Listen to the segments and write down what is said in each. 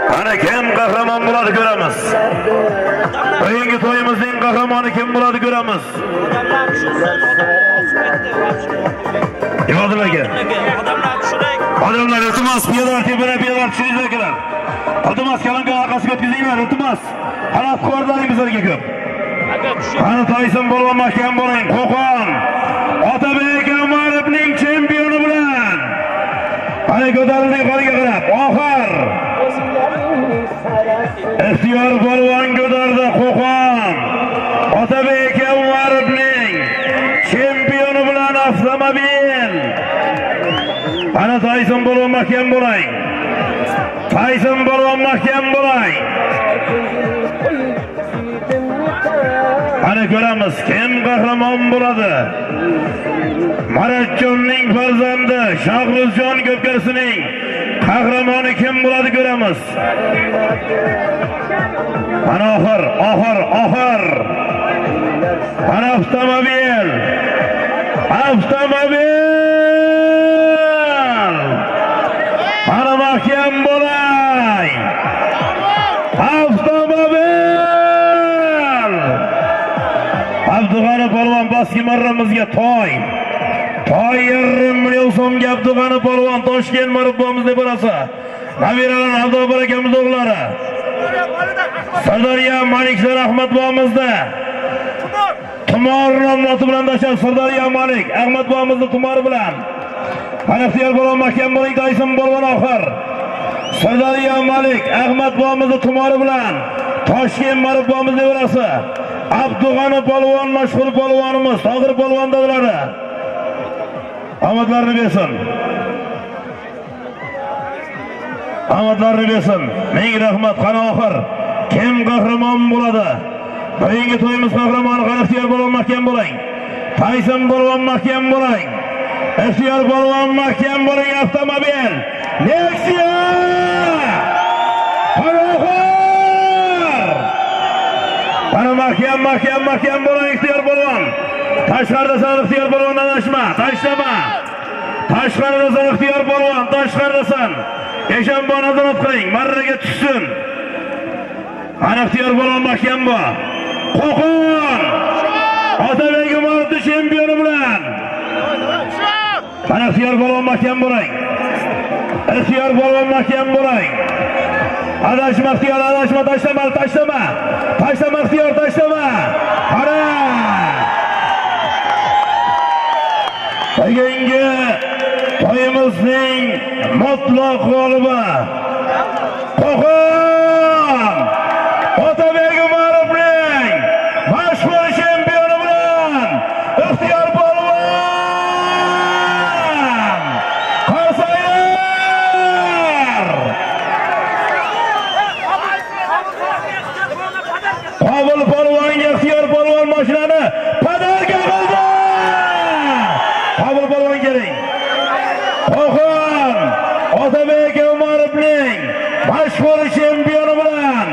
Ana kim qahramon bo'ladi ko'ramiz. Bugungi to'yimizning qahramoni kim bo'ladi ko'ramiz. Yodil aka. Odamlar iltimos piyodalar tepara tushinglar akalar. Iltimos kalanka orqasiga o'tkazinglar iltimos. Halaf ko'rdaring bizlarga ko'p. Qani Toysin bo'lgan mahkam bo'ling. Qo'qon Otabek Umarovning chempioni bilan. Ana ko'tarildi qoriga qarab. Oxir İxtiyor polvon ko'tardi Qo'qon Otabek Umarovning chempioni bilan avtomobil. Ana Toysin polvon mahkam bo'ling. Toysin polvon mahkam bo'ling. Ana ko'ramiz kim qahramon bo'ladi. Maratjonning farzandi Shohruzjon Ko'pkarsining qahramoni kim bo'ladi ko'ramiz. Ana oxir. Ana avtomobil. Ana mahkam bo'lay. Avtomobil. Abdug'ani polvon boski marramizga to'y 1,5 million so'mga Abdug'ani polvon Toshkent marabbomizni borasa. Nabiralar Abdug'ar akamiz o'g'illari. Sirdaryo Maliklar Ahmad bobomizda. Tumor nomlati bilan dashar Sirdaryo Malik Ahmad bobomizning tumori bilan. Qanaqtiyar polvon mahkam bo'ling Toysin polvon oxir. Sirdaryo Malik Ahmad bobomizning tumori bilan Toshkent marabbomizni borasa. Abdug'ani polvon mashhur polvonimiz Tohir polvon dadalari. Omadlarni bersin. Omadlarni bersin. Ming rahmat. Qani oxir kim qahramon bo'ladi? Bugungi to'yimiz qahramoni Qanaqtiyar polvon mahkam bo'ling. Toysin polvon mahkam bo'ling. Ixtiyor polvon mahkam bo'ling. Avtomobil Nexia. Qani mahkam bo'ling Ixtiyor polvon. Tashqarida san Ixtiyor polvondan tashlama. Tashqarida san Ixtiyor polvon, tashqarida san. Eshonboy nazorat qiling, marraga tushsin. Ana Ixtiyor polvon mahkam bo'l. Qo'qon Otabek Umarovning chempioni bilan. Ana Ixtiyor polvon mahkam bo'ling. Ixtiyor polvon mahkam bo'ling. Adashma Ixtiyor, tashlama. Tashlama Ixtiyor, tashlama. Qara. Bugungi to'yimizning mutlaq g'olibi Qo'qon Otabek Umarovning mashhur chempioni bilan Ixtiyor polvon Qo'sayir. Qabul polvonga Ixtiyor polvon mashinani podarka qildi. Qabul polvon keling. Qo'qon Otabek Umarovning mashhur chempioni bilan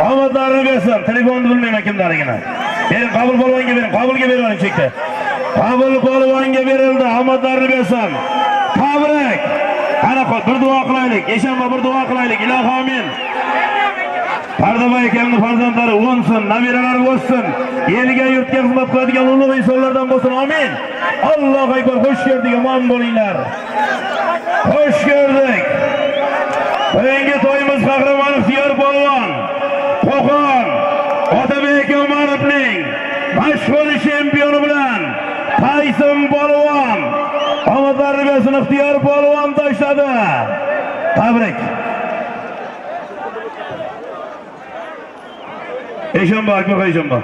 omadlarni bersin. Telefonni bilmayman kimdaligini. Bering qabul polvonga bering. Qabulga bering chekdi. Qabul polvonga berildi. Omadlarni bersin. Tabrik. Ana bir duo qilaylik. Eshonboy bir duo qilaylik. Ilohi amin. Pardabay akamning farzandlari o'nsin, nabiralari o'ssin. Eliga yurtga xizmat qiladigan ulug' insonlardan bo'lsin. Amin. Allohu akbar. Xush keldik, omon bo'linglar. Xush ko'rdik. Bugungi to'yimiz qahramoni Ixtiyor polvon Qo'qon Otabek Umarovning mashhur chempioni bilan Toysin polvon. Omadlarni bersin. Ixtiyor polvon tashladi. Tabrik. Eshonboy, Eshonboy.